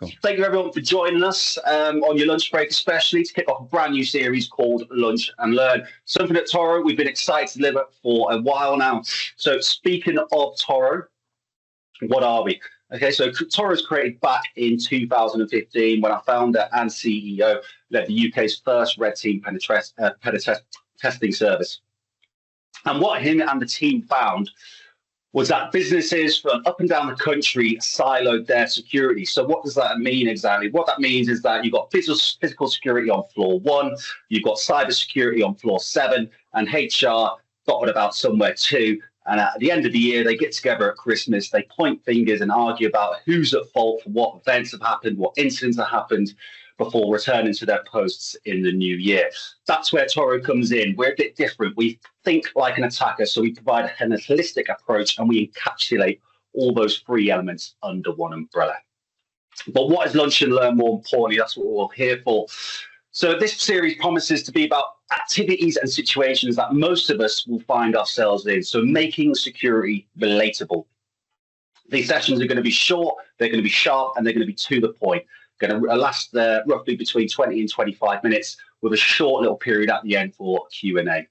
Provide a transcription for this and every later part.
Cool. Thank you everyone for joining us on your lunch break, especially to kick off a brand new series called Lunch and Learn. Something at Toro we've been excited to deliver for a while now. So speaking of Toro, what are we? Okay, so Toro was created back in 2015 when our founder and CEO led the UK's first red team testing service. And what him and the team found was that businesses from up and down the country siloed their security. So what does that mean exactly? What that means is that you've got physical security on floor 1, you've got cyber security on floor 7, and HR dotted about somewhere too. And at the end of the year, they get together at Christmas, they point fingers and argue about who's at fault for what events have happened, what incidents have happened, before returning to their posts in the new year. That's where Toro comes in. We're a bit different. We think like an attacker, so we provide a holistic approach and we encapsulate all those 3 elements under one umbrella. But what is Lunch and Learn more importantly? That's what we're here for. So this series promises to be about activities and situations that most of us will find ourselves in. So making security relatable. These sessions are going to be short, they're going to be sharp, and they're going to be to the point. Going to last roughly between 20 and 25 minutes with a short little period at the end for Q&A.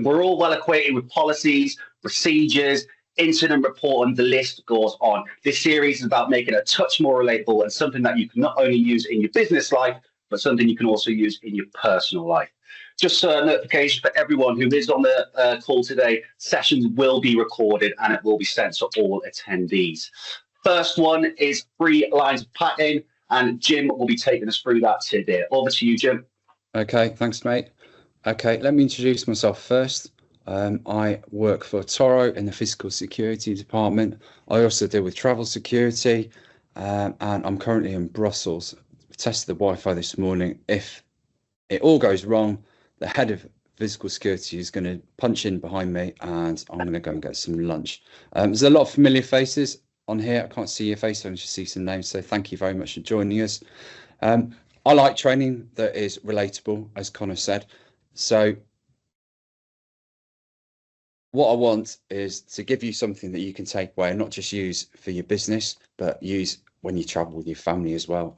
We're all well acquainted with policies, procedures, incident reporting, the list goes on. This series is about making it a touch more relatable and something that you can not only use in your business life, but something you can also use in your personal life. Just a notification for everyone who is on the call today, sessions will be recorded and it will be sent to all attendees. First one is 3 lines of packing, and Jim will be taking us through that today. Over to you, Jim. Okay, thanks, mate. Okay, let me introduce myself first. I work for Toro in the physical security department. I also deal with travel security, and I'm currently in Brussels. We tested the Wi-Fi this morning. If it all goes wrong, the head of physical security is going to punch in behind me, and I'm going to go and get some lunch. There's a lot of familiar faces on here. I can't see your face, I can just see some names, so thank you very much for joining us. I like training that is relatable, as Connor said. So what I want is to give you something that you can take away and not just use for your business, but use when you travel with your family as well.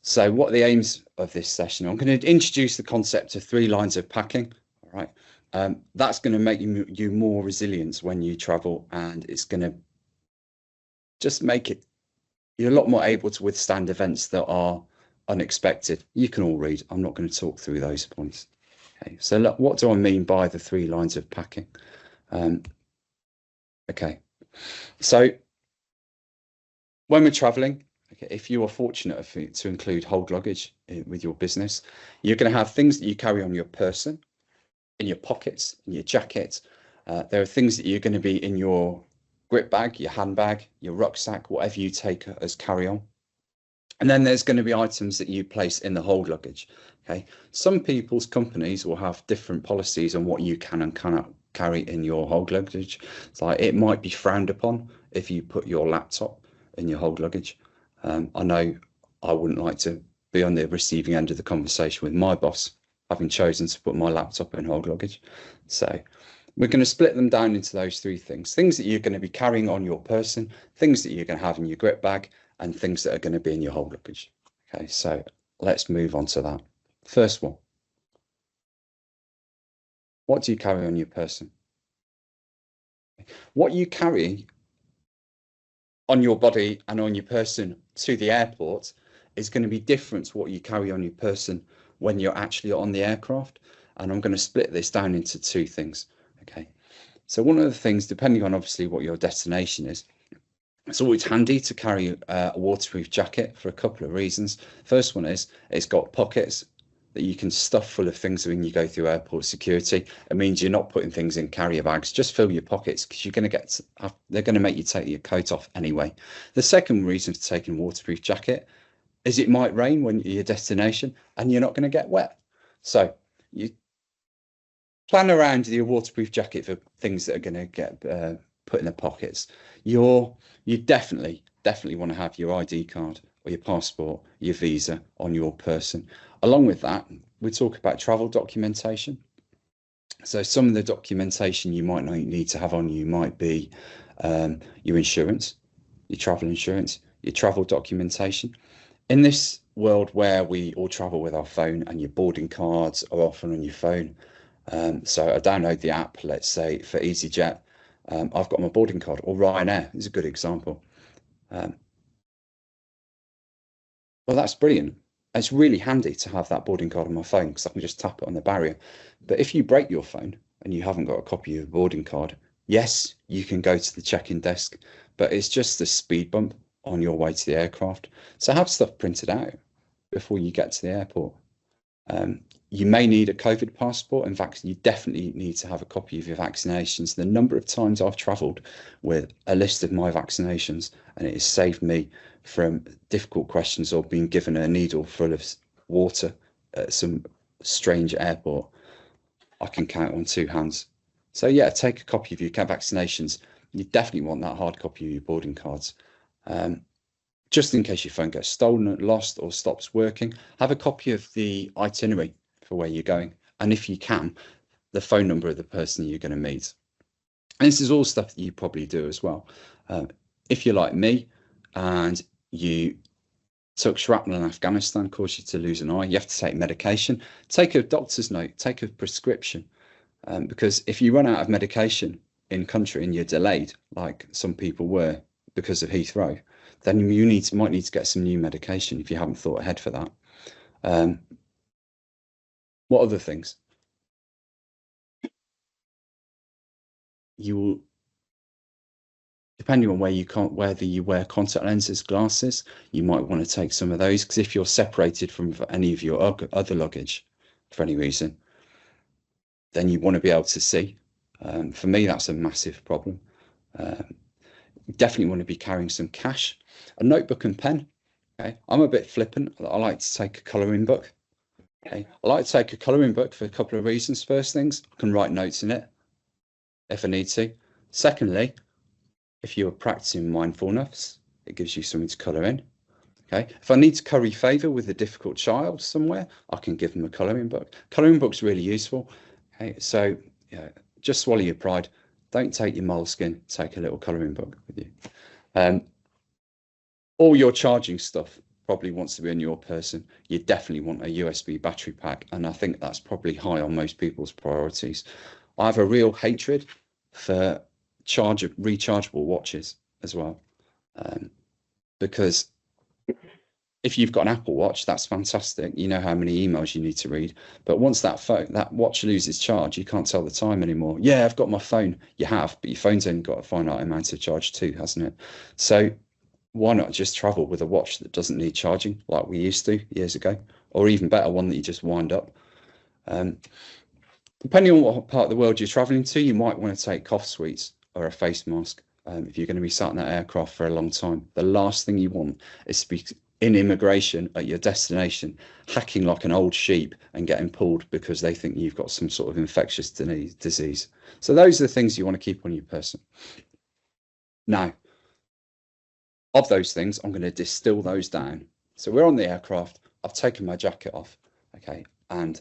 So what are the aims of this session? I'm going to introduce the concept of 3 lines of packing. All right, that's going to make you more resilient when you travel, and it's going to just make it you're a lot more able to withstand events that are unexpected. You can all read. I'm not going to talk through those points. Okay, so look, what do I mean by the 3 lines of packing? Okay, so when we're traveling, okay, if you are fortunate to include hold luggage with your business, you're going to have things that you carry on your person, in your pockets, in your jacket. There are things that you're going to be in your grip bag, your handbag, your rucksack, whatever you take as carry-on. And then there's going to be items that you place in the hold luggage. Okay, some people's companies will have different policies on what you can and cannot carry in your hold luggage. So it might be frowned upon if you put your laptop in your hold luggage. I know I wouldn't like to be on the receiving end of the conversation with my boss having chosen to put my laptop in hold luggage. So we're going to split them down into those 3 things. Things that you're going to be carrying on your person, things that you're going to have in your grip bag, and things that are going to be in your hold luggage. Okay, so let's move on to that. First one. What do you carry on your person? What you carry on your body and on your person to the airport is going to be different to what you carry on your person when you're actually on the aircraft. And I'm going to split this down into 2 things. Okay, so one of the things, depending on obviously what your destination is, it's always handy to carry a waterproof jacket for a couple of reasons. First one is it's got pockets that you can stuff full of things when you go through airport security. It means you're not putting things in carrier bags. Just fill your pockets, because you're going to they're going to make you take your coat off anyway. The second reason for taking a waterproof jacket is it might rain when you're at your destination and you're not going to get wet. So you plan around your waterproof jacket for things that are going to get put in the pockets. You definitely want to have your ID card or your passport, your visa on your person. Along with that, we talk about travel documentation. So some of the documentation you might need to have on you might be your insurance, your travel insurance, your travel documentation. In this world where we all travel with our phone and your boarding cards are often on your phone, so I download the app, let's say for EasyJet, I've got my boarding card, or Ryanair is a good example. Well, that's brilliant. It's really handy to have that boarding card on my phone because I can just tap it on the barrier. But if you break your phone and you haven't got a copy of your boarding card, yes, you can go to the check-in desk, but it's just a speed bump on your way to the aircraft. So have stuff printed out before you get to the airport. You may need a COVID passport. In fact, you definitely need to have a copy of your vaccinations. The number of times I've travelled with a list of my vaccinations, and it has saved me from difficult questions or being given a needle full of water at some strange airport, I can count on two hands. So yeah, take a copy of your vaccinations. You definitely want that hard copy of your boarding cards. Just in case your phone gets stolen, lost, or stops working, have a copy of the itinerary for where you're going. And if you can, the phone number of the person you're going to meet. And this is all stuff that you probably do as well. If you're like me and you took shrapnel in Afghanistan, caused you to lose an eye, you have to take medication, take a doctor's note, take a prescription. Because if you run out of medication in country and you're delayed, like some people were because of Heathrow, then you might need to get some new medication if you haven't thought ahead for that. What other things? You will, depending on whether you wear contact lenses, glasses, you might want to take some of those, because if you're separated from any of your other luggage for any reason, then you want to be able to see. For me, that's a massive problem. Definitely want to be carrying some cash, a notebook and pen. Okay, I'm a bit flippant. I like to take a colouring book. Okay, I like to take a colouring book for a couple of reasons. First things, I can write notes in it if I need to. Secondly, if you're practicing mindfulness, it gives you something to colour in. Okay, if I need to curry favour with a difficult child somewhere, I can give them a colouring book. Colouring book's really useful. Okay, so yeah, just swallow your pride. Don't take your moleskin, take a little colouring book with you. All your charging stuff probably wants to be on your person. You definitely want a USB battery pack, and I think that's probably high on most people's priorities. I have a real hatred for rechargeable watches as well, because if you've got an Apple Watch, that's fantastic. You know how many emails you need to read. But once that watch loses charge, you can't tell the time anymore. Yeah, I've got my phone. You have, but your phone's only got a finite amount of charge too, hasn't it? So why not just travel with a watch that doesn't need charging like we used to years ago? Or even better, one that you just wind up. Depending on what part of the world you're traveling to, you might want to take cough sweets or a face mask. If you're going to be sat in that aircraft for a long time, the last thing you want is to be in immigration at your destination, hacking like an old sheep and getting pulled because they think you've got some sort of infectious disease. So those are the things you want to keep on your person. Now, of those things, I'm going to distill those down. So we're on the aircraft. I've taken my jacket off, okay, and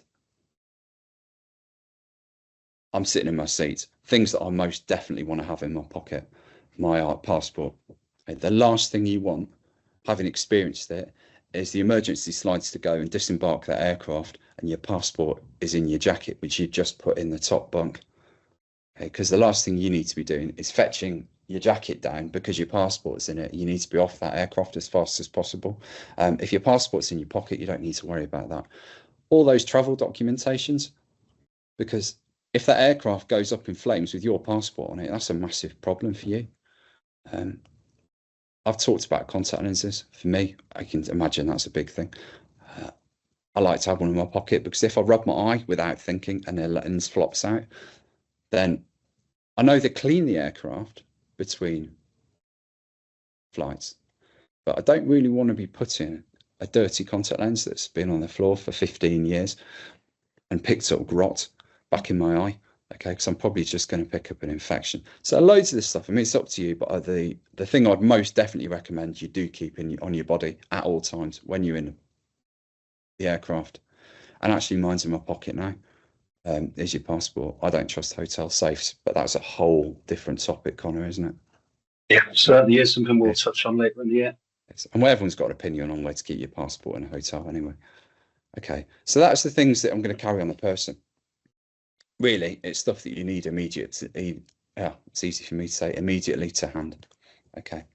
I'm sitting in my seat. Things that I most definitely want to have in my pocket, my passport. Okay, the last thing you want, having experienced it, is the emergency slides to go and disembark that aircraft and your passport is in your jacket, which you just put in the top bunk. Okay, because the last thing you need to be doing is fetching your jacket down because your passport's in it. You need to be off that aircraft as fast as possible. If your passport's in your pocket, you don't need to worry about that. All those travel documentations, because if that aircraft goes up in flames with your passport on it, that's a massive problem for you. I've talked about contact lenses. For me, I can imagine that's a big thing. I like to have one in my pocket because if I rub my eye without thinking and the lens flops out, then I know they clean the aircraft between flights, but I don't really want to be putting a dirty contact lens that's been on the floor for 15 years and picked up grot back in my eye. Okay, because I'm probably just going to pick up an infection. So loads of this stuff. I mean, it's up to you, but the thing I'd most definitely recommend you do keep on your body at all times when you're in the aircraft. And actually, mine's in my pocket now. Is your passport. I don't trust hotel safes, but that's a whole different topic, Connor, isn't it? Yeah, certainly is something we'll touch on later in the year. And where everyone's got an opinion on where to keep your passport in a hotel anyway. Okay, so that's the things that I'm going to carry on the person. Really, it's stuff that you need immediately. Yeah, it's easy for me to say immediately to hand. Okay.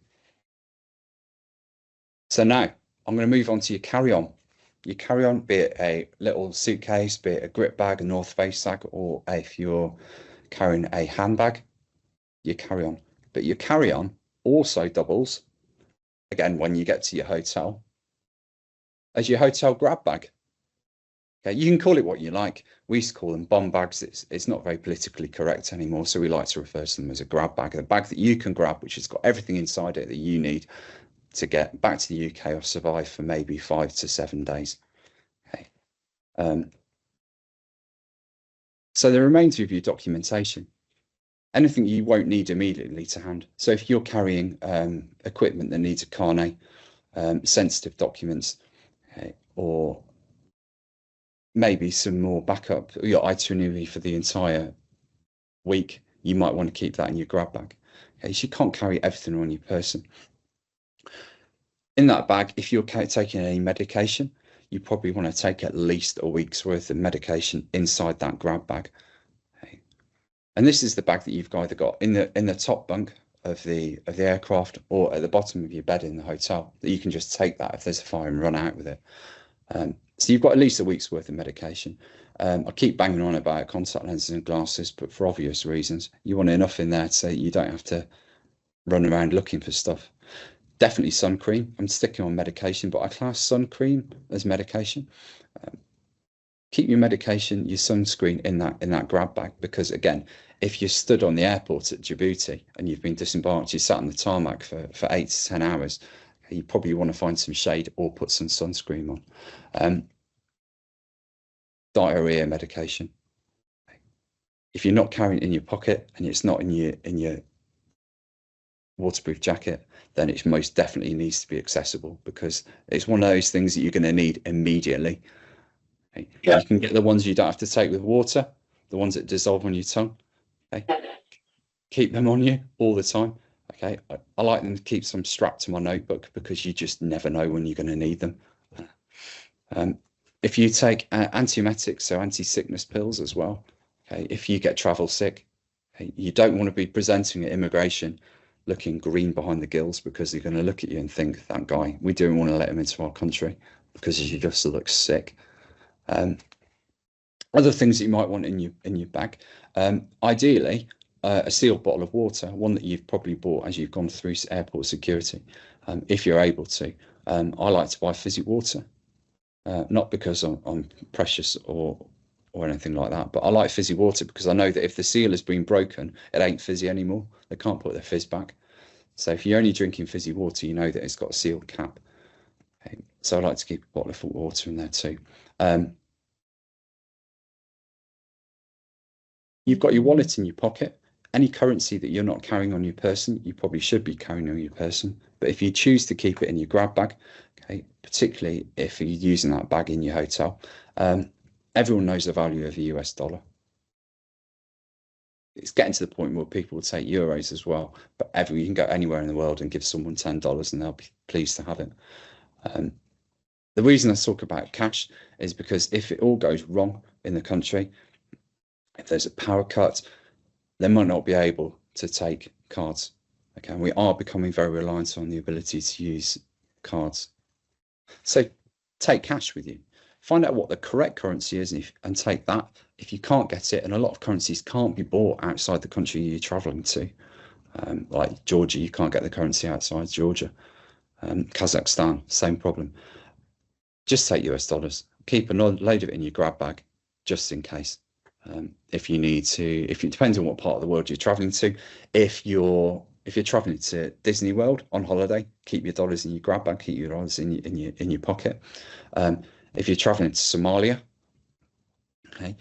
So now I'm going to move on to your carry-on. Your carry-on, be it a little suitcase, be it a grip bag, a North Face bag, or if you're carrying a handbag, your carry-on. But your carry-on also doubles, again, when you get to your hotel, as your hotel grab bag. Okay, you can call it what you like. We used to call them bomb bags. It's not very politically correct anymore, so we like to refer to them as a grab bag. A bag that you can grab, which has got everything inside it that you need to get back to the UK or survive for maybe 5 to 7 days. Okay. So the remainder of your documentation, anything you won't need immediately to hand. So if you're carrying equipment that needs a carnet, sensitive documents, okay, or maybe some more backup, your itinerary for the entire week, you might want to keep that in your grab bag. Okay, so you can't carry everything on your person. In that bag, if you're taking any medication, you probably want to take at least a week's worth of medication inside that grab bag. Okay. And this is the bag that you've either got in the top bunk of the aircraft or at the bottom of your bed in the hotel, that you can just take that if there's a fire and run out with it. So you've got at least a week's worth of medication. I keep banging on about contact lenses and glasses, but for obvious reasons, you want enough in there so you don't have to run around looking for stuff. Definitely sun cream. I'm sticking on medication, but I class sun cream as medication. Keep your medication, your sunscreen in that grab bag, because again, if you're stood on the airport at Djibouti and you've been disembarked, you sat on the tarmac for 8 to 10 hours, you probably want to find some shade or put some sunscreen on. Diarrhea medication. If you're not carrying it in your pocket and it's not in your waterproof jacket, then it most definitely needs to be accessible, because it's one of those things that you're going to need immediately. Okay? Yeah. You can get the ones you don't have to take with water, the ones that dissolve on your tongue. Okay? Keep them on you all the time. Okay, I like them to keep some strapped to my notebook, because you just never know when you're going to need them. If you take antiemetics, so anti-sickness pills as well, okay, if you get travel sick, okay, you don't want to be presenting at immigration looking green behind the gills, because they're going to look at you and think, that guy, we don't want to let him into our country because he just looks sick. Other things that you might want in your bag, ideally, a sealed bottle of water, one that you've probably bought as you've gone through airport security, if you're able to. I like to buy fizzy water, not because I'm precious or anything like that, but I like fizzy water because I know that if the seal has been broken, it ain't fizzy anymore. They can't put their fizz back. So if you're only drinking fizzy water, you know that it's got a sealed cap. Okay. So I like to keep a bottle of water in there too. You've got your wallet in your pocket. Any currency that you're not carrying on your person, you probably should be carrying on your person. But if you choose to keep it in your grab bag, okay, particularly if you're using that bag in your hotel, everyone knows the value of a US dollar. It's getting to the point where people will take euros as well, but you can go anywhere in the world and give someone $10 and they'll be pleased to have it. The reason I talk about cash is because if it all goes wrong in the country, if there's a power cut, they might not be able to take cards. Okay, and we are becoming very reliant on the ability to use cards. So take cash with you. Find out what the correct currency is and take that. If you can't get it, and a lot of currencies can't be bought outside the country you're traveling to, like Georgia, you can't get the currency outside Georgia. Kazakhstan, same problem. Just take US dollars. Keep a load of it in your grab bag, just in case. If you need to, if it depends on what part of the world you're traveling to. If you're traveling to Disney World on holiday, keep your dollars in your grab bag, keep your dollars in your pocket. If you're traveling to Somalia, okay,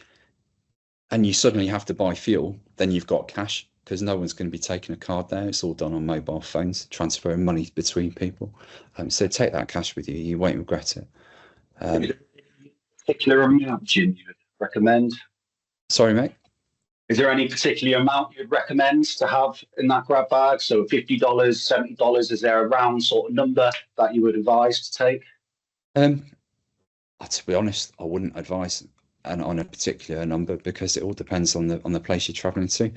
and you suddenly have to buy fuel, then you've got cash, because no one's going to be taking a card there. It's all done on mobile phones, transferring money between people. So take that cash with you. You won't regret it. Particular amount you would recommend? Sorry, mate. Is there any particular amount you'd recommend to have in that grab bag? So $50, $70, is there a round sort of number that you would advise to take? To be honest, I wouldn't advise on a particular number because it all depends on the place you're traveling to.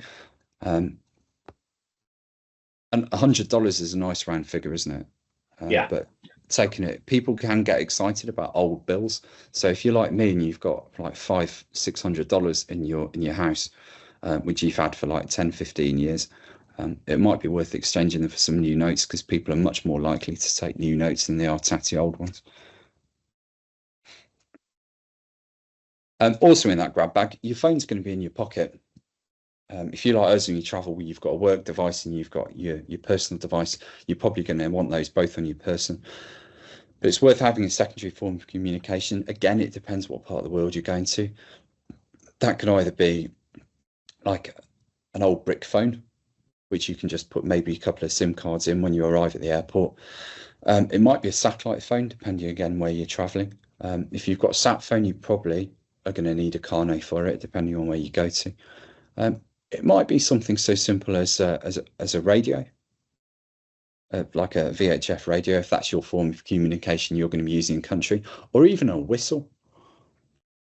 And $100 is a nice round figure, isn't it? Yeah. But taking it, people can get excited about old bills. So if you're like me and you've got like $600 in your house, which you've had for like 10, 15 years, it might be worth exchanging them for some new notes because people are much more likely to take new notes than they are tatty old ones. Also in that grab bag, your phone's going to be in your pocket. If you like us and you travel, you've got a work device and you've got your personal device, you're probably going to want those both on your person. But it's worth having a secondary form of communication. Again, it depends what part of the world you're going to. That could either be like an old brick phone, which you can just put maybe a couple of SIM cards in when you arrive at the airport. It might be a satellite phone, depending again where you're traveling. If you've got a sat phone, you probably are going to need a carnet for it, depending on where you go to. It might be something so simple as a radio, like a VHF radio, if that's your form of communication you're going to be using in country, or even a whistle.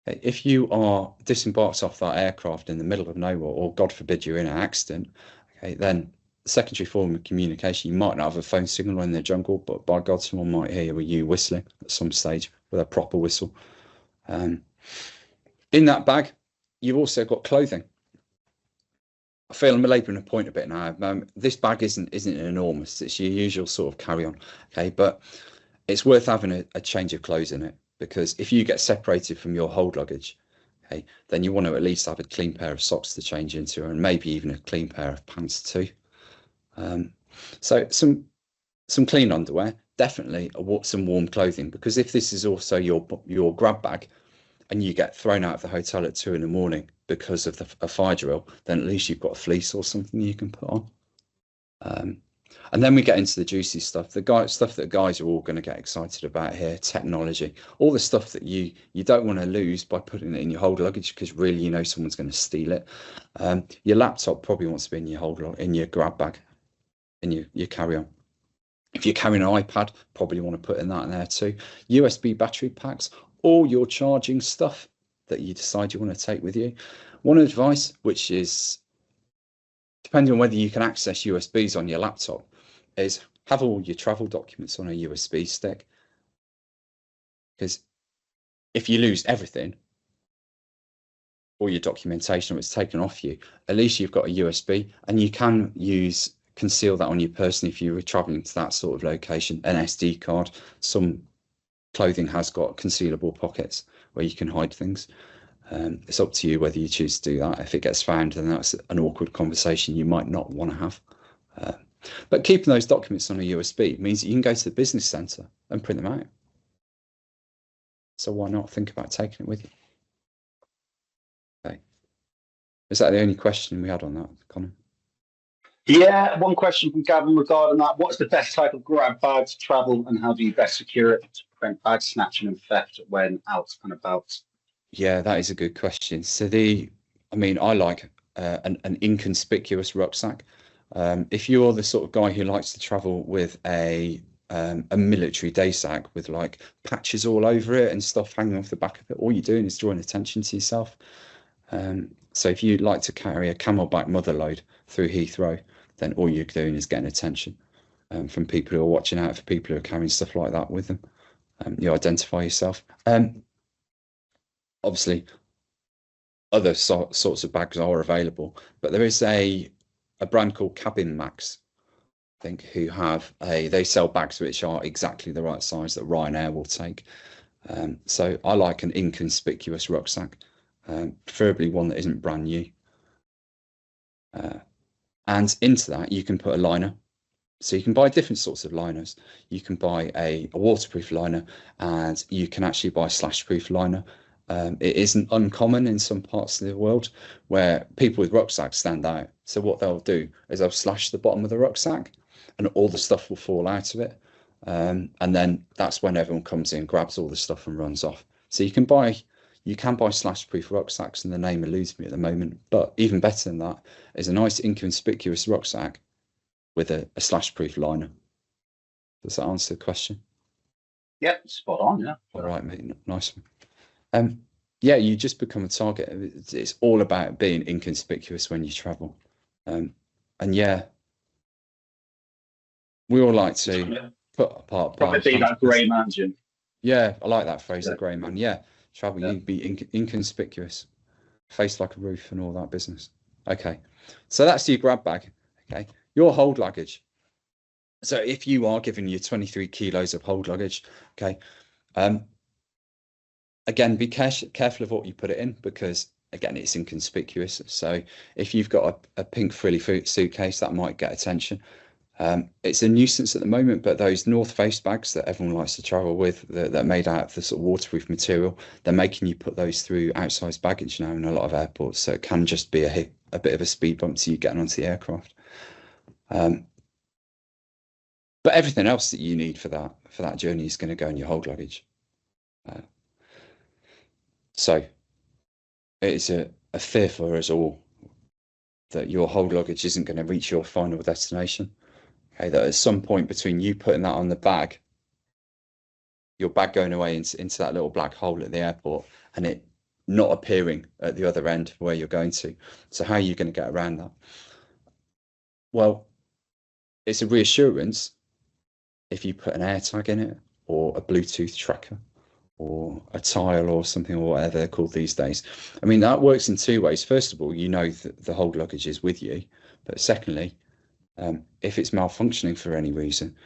If you are disembarked off that aircraft in the middle of nowhere, or God forbid you're in an accident, okay, then secondary form of communication, you might not have a phone signal in the jungle, but by God, someone might hear you whistling at some stage with a proper whistle. In that bag, you've also got clothing. I feel I'm labouring a point a bit now. This bag isn't enormous. It's your usual sort of carry-on, okay? But it's worth having a change of clothes in it because if you get separated from your hold luggage, okay, then you want to at least have a clean pair of socks to change into, and maybe even a clean pair of pants too. So some clean underwear, definitely some warm clothing, because if this is also your grab bag, and you get thrown out of the hotel at 2 a.m. because of a fire drill, then at least you've got a fleece or something you can put on. And then we get into the juicy stuff, stuff that guys are all going to get excited about here, technology, all the stuff that you don't want to lose by putting it in your hold luggage because really you know someone's going to steal it. Your laptop probably wants to be in your grab bag, in your carry-on. If you're carrying an iPad, probably want to put in that in there too. USB battery packs, all your charging stuff that you decide you want to take with you. One advice, which is depending on whether you can access USBs on your laptop, is have all your travel documents on a USB stick. Because if you lose everything, all your documentation, or it's taken off you, at least you've got a USB, and you can conceal that on your person if you were traveling to that sort of location. An SD card, some clothing has got concealable pockets where you can hide things. It's up to you whether you choose to do that. If it gets found, then that's an awkward conversation you might not want to have. But keeping those documents on a USB means that you can go to the business centre and print them out. So why not think about taking it with you? Okay. Is that the only question we had on that, Connor? Yeah, one question from Gavin regarding that. What's the best type of grab bag to travel, and how do you best secure it to prevent bag snatching and theft when out and about? Yeah, that is a good question. So I like an inconspicuous rucksack. If you're the sort of guy who likes to travel with a military day sack with like patches all over it and stuff hanging off the back of it, all you're doing is drawing attention to yourself. So if you like to carry a camelback mother load through Heathrow, then all you're doing is getting attention from people who are watching out for people who are carrying stuff like that with them. You identify yourself. Obviously, other sorts of bags are available, but there is a brand called Cabin Max, I think, who they sell bags which are exactly the right size that Ryanair will take. So I like an inconspicuous rucksack, preferably one that isn't brand new. And into that you can put a liner. So you can buy different sorts of liners. You can buy a waterproof liner, and you can actually buy a slash-proof liner. It isn't uncommon in some parts of the world where people with rucksacks stand out. So what they'll do is they'll slash the bottom of the rucksack and all the stuff will fall out of it. And then that's when everyone comes in, grabs all the stuff and runs off. So you can buy You can buy slash-proof rucksacks, and the name eludes me at the moment. But even better than that is a nice inconspicuous rucksack with a slash-proof liner. Does that answer the question? Yep, spot on. Yeah. All right, mate. Nice one. Yeah, you just become a target. It's all about being inconspicuous when you travel. And yeah, we all like to put apart. Probably be that grey man, Jim. Yeah, I like that phrase, Yeah. the grey man. Yeah, travel, you be inconspicuous, face like a roof and all that business. Okay, so that's your grab bag. Okay, your hold luggage. So if you are giving you 23 kilos of hold luggage, okay, again, be careful of what you put it in, because again, it's inconspicuous. So if you've got a pink frilly suitcase, that might get attention. It's a nuisance at the moment, but those North Face bags that everyone likes to travel with, that are made out of the sort of waterproof material, they're making you put those through outsized baggage now in a lot of airports. So it can just be a bit of a speed bump to you getting onto the aircraft. But everything else that you need for that journey is going to go in your hold luggage. So it's a fear for us all that your hold luggage isn't going to reach your final destination. Okay, that at some point between you putting that on the bag, your bag going away into that little black hole at the airport, and it not appearing at the other end where you're going to. So how are you going to get around that? Well, it's a reassurance if you put an AirTag in it, or a Bluetooth tracker, or a tile, or something, or whatever they're called these days. I mean, that works in two ways. First of all, you know that the hold luggage is with you. But secondly, if it's malfunctioning for any reason,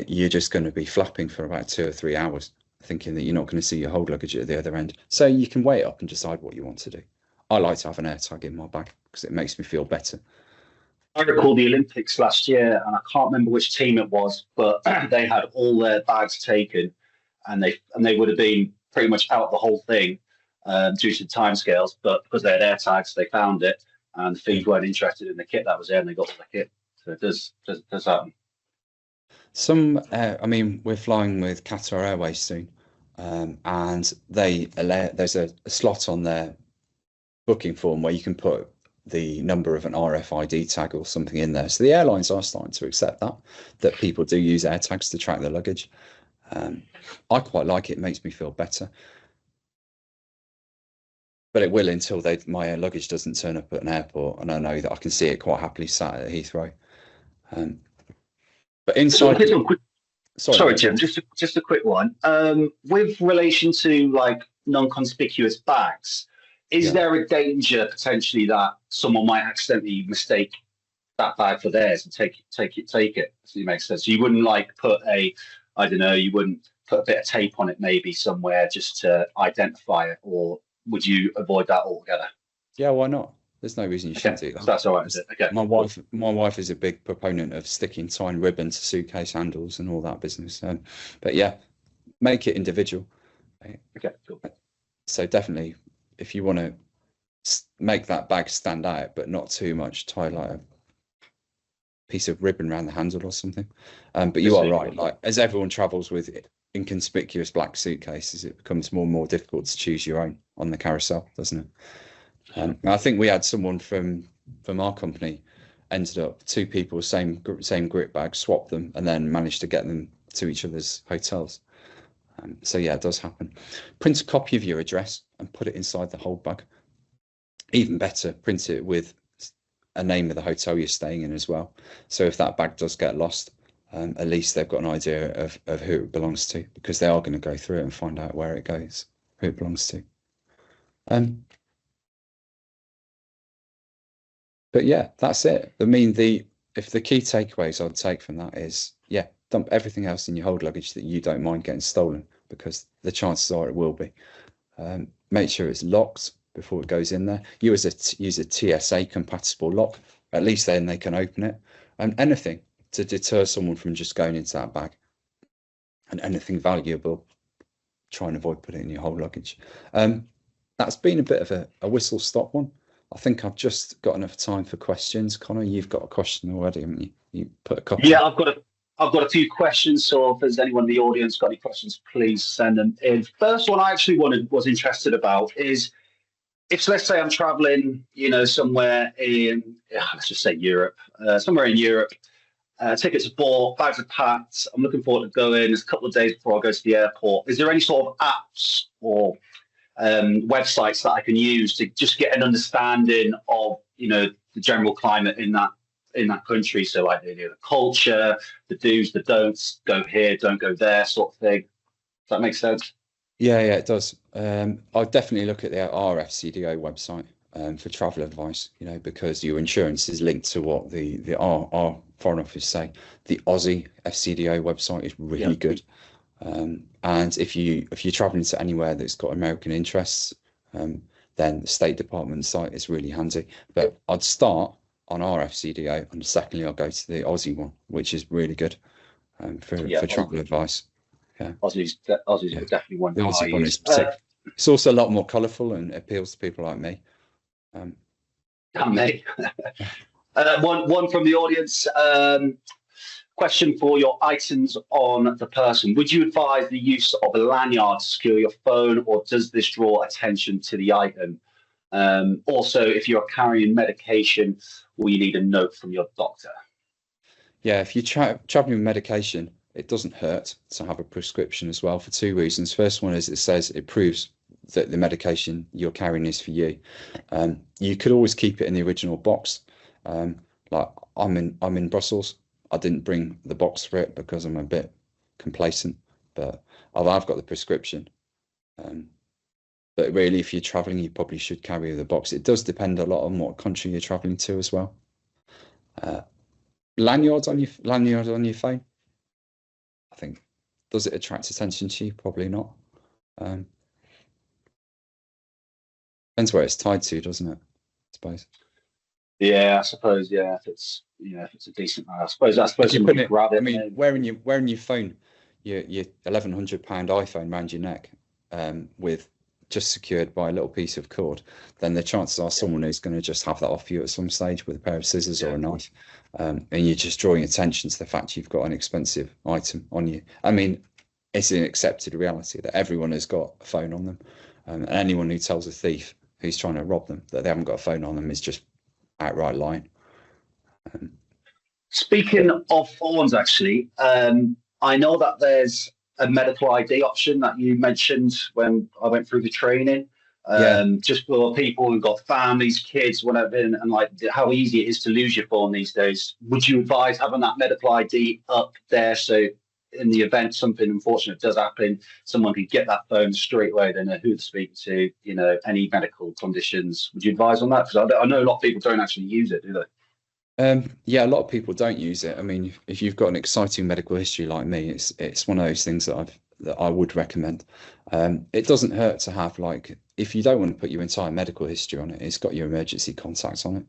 you're just going to be flapping for about 2 or 3 hours, thinking that you're not going to see your hold luggage at the other end. So you can weigh it up and decide what you want to do. I like to have an AirTag in my bag because it makes me feel better. I recall the Olympics last year, and I can't remember which team it was, but they had all their bags taken, and they would have been pretty much out the whole thing due to the timescales. But because they had AirTags, they found it, and the fees weren't interested in the kit that was there, and they got the kit. So it does happen. I mean, we're flying with Qatar Airways soon, and there's a slot on their booking form where you can put the number of an RFID tag or something in there. So the airlines are starting to accept that people do use AirTags to track their luggage. I quite like it. It makes me feel better. But it will until my luggage doesn't turn up at an airport, and I know that I can see it quite happily sat at Heathrow. But inside, sorry, Jim, just a quick one. With relation to like non-conspicuous bags, is there a danger potentially that someone might accidentally mistake that bag for theirs and take it? So it makes sense. You wouldn't like put you wouldn't put a bit of tape on it maybe somewhere just to identify it, or would you avoid that altogether? Yeah, why not? There's no reason you shouldn't do that. So that's all right, is it? Okay. My wife is a big proponent of sticking tying ribbon to suitcase handles and all that business. But yeah, make it individual. Okay, cool. So definitely, if you want to make that bag stand out, but not too much, tie like a piece of ribbon around the handle or something. But you are right. Like, as everyone travels with inconspicuous black suitcases, it becomes more and more difficult to choose your own on the carousel, doesn't it? I think we had someone from our company ended up, two people, same grip bag, swapped them, and then managed to get them to each other's hotels. So yeah, it does happen. Print a copy of your address and put it inside the hold bag. Even better, print it with a name of the hotel you're staying in as well. So if that bag does get lost, at least they've got an idea of who it belongs to, because they are going to go through it and find out where it goes, who it belongs to. But yeah, that's it. I mean, if the key takeaways I'd take from that is, yeah, dump everything else in your hold luggage that you don't mind getting stolen, because the chances are it will be. Make sure it's locked before it goes in there. Use a TSA compatible lock. At least then they can open it. And anything to deter someone from just going into that bag. And anything valuable, try and avoid putting it in your hold luggage. That's been a bit of a whistle stop one. I think I've just got enough time for questions. Connor, you've got a question already, haven't you? You put a couple. Yeah, I've got I've got a few questions, so if there's anyone in the audience got any questions, please send them in. First one I actually was interested about is if, let's say, I'm traveling, somewhere in, let's just say Europe, somewhere in Europe. Tickets are bought, bags are packed. I'm looking forward to going. There's a couple of days before I go to the airport. Is there any sort of apps or websites that I can use to just get an understanding of, the general climate in that country? So like the culture, the do's, the don'ts, go here, don't go there, sort of thing. Does that make sense? Yeah, it does. I'll definitely look at the RFCDO website for travel advice, because your insurance is linked to what our Foreign Office say. The Aussie FCDO website is really good. And if you're traveling to anywhere that's got American interests, then the State Department site is really handy. But I'd start on our FCDO, and secondly, I'll go to the Aussie one, which is really good for travel advice. Yeah, Aussie's definitely one. The Aussie one is it's also a lot more colourful and appeals to people like me. And me. One from the audience. Question for your items on the person. Would you advise the use of a lanyard to secure your phone, or does this draw attention to the item? Also, if you're carrying medication, will you need a note from your doctor? Yeah, if you're traveling with medication, it doesn't hurt to have a prescription as well, for two reasons. First one is it says it proves that the medication you're carrying is for you. You could always keep it in the original box. Like I'm in Brussels. I didn't bring the box for it because I'm a bit complacent, but I've got the prescription. But really, if you're traveling, you probably should carry the box. It does depend a lot on what country you're traveling to as well. Lanyards on your phone, I think, does it attract attention to you? Probably not. Depends where it's tied to, doesn't it? I suppose. Yeah, I suppose. Yeah, if it's a decent, I suppose you put it. Grab it. I mean, wearing your phone, your £1,100 iPhone around your neck, with just secured by a little piece of cord, then the chances are someone is going to just have that off you at some stage with a pair of scissors or a knife, and you're just drawing attention to the fact you've got an expensive item on you. I mean, it's an accepted reality that everyone has got a phone on them, and anyone who tells a thief who's trying to rob them that they haven't got a phone on them is just outright lying. Speaking of phones, actually, I know that there's a medical ID option that you mentioned when I went through the training. Just for people who've got families, kids, whatever, and like how easy it is to lose your phone these days. Would you advise having that medical ID up there, so in the event something unfortunate does happen, someone can get that phone straight away? They know who to speak to, any medical conditions. Would you advise on that? Because I know a lot of people don't actually use it, do they? Yeah, a lot of people don't use it. I mean, if you've got an exciting medical history like me, it's one of those things that I would recommend. It doesn't hurt to have, like, if you don't want to put your entire medical history on it, it's got your emergency contacts on it.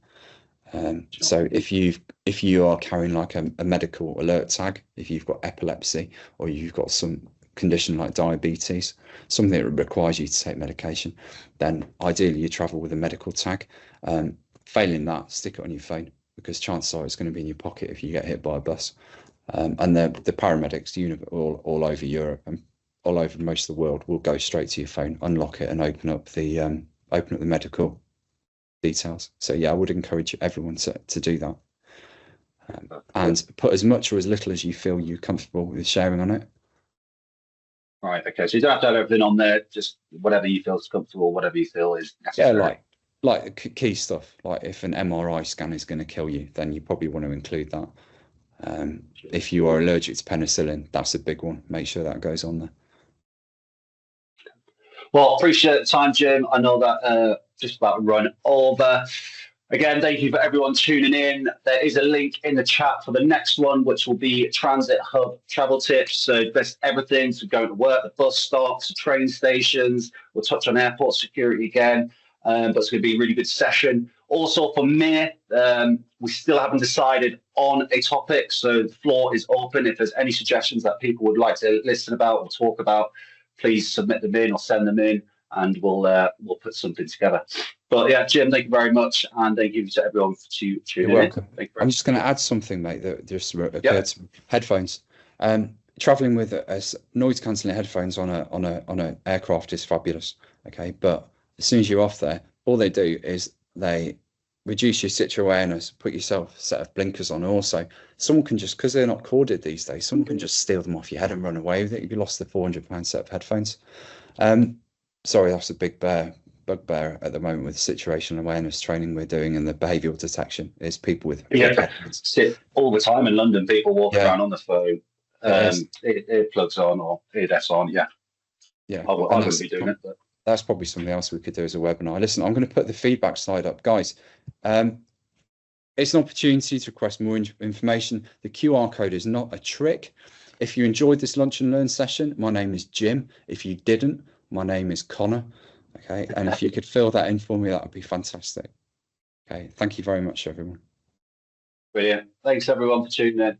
So if you are carrying like a medical alert tag, if you've got epilepsy or you've got some condition like diabetes, something that requires you to take medication, then ideally you travel with a medical tag. Failing that, stick it on your phone, because chances are it's going to be in your pocket if you get hit by a bus. And the paramedics all over Europe and all over most of the world will go straight to your phone, unlock it, and open up the medical details. So yeah, I would encourage everyone to do that, and put as much or as little as you feel you're comfortable with sharing on it. Right. Okay. So you don't have to have everything on there. Just whatever you feel is comfortable, whatever you feel is necessary. Yeah, like key stuff. Like if an MRI scan is going to kill you, then you probably want to include that. If you are allergic to penicillin, that's a big one. Make sure that goes on there. Well, appreciate the time, Jim. I know that just about run over. Again, thank you for everyone tuning in. There is a link in the chat for the next one, which will be Transit Hub travel tips. So best everything to going to work, the bus stops, the train stations. We'll touch on airport security again, but it's going to be a really good session. Also for me, we still haven't decided on a topic, so the floor is open. If there's any suggestions that people would like to listen about or talk about, please submit them in or send them in, and we'll put something together. But yeah, Jim, thank you very much, and thank you to everyone for tuning You're in. welcome. Thank you very I'm much. just going to add something, mate, that just occurred Yep. to me. Headphones. Traveling with noise cancelling headphones on a aircraft is fabulous. Okay, but as soon as you're off there, all they do is they reduce your situation awareness, put yourself a set of blinkers on. Also, someone can just, because they're not corded these days, someone can just steal them off your head and run away with it. You've lost the £400 set of headphones. Sorry, that's a bugbear at the moment with situational awareness training we're doing and the behavioural detection is people with headphones. Sit all the time in London, people walking around on the phone, earplugs on or eardeafs on. Yeah, I wouldn't be doing it. But that's probably something else we could do as a webinar. Listen, I'm going to put the feedback slide up, guys. It's an opportunity to request more information. The QR code is not a trick. If you enjoyed this lunch and learn session, my name is Jim. If you didn't, my name is Connor. Okay, and if you could fill that in for me, that would be fantastic. Okay, thank you very much, everyone. Brilliant. Thanks, everyone, for tuning in.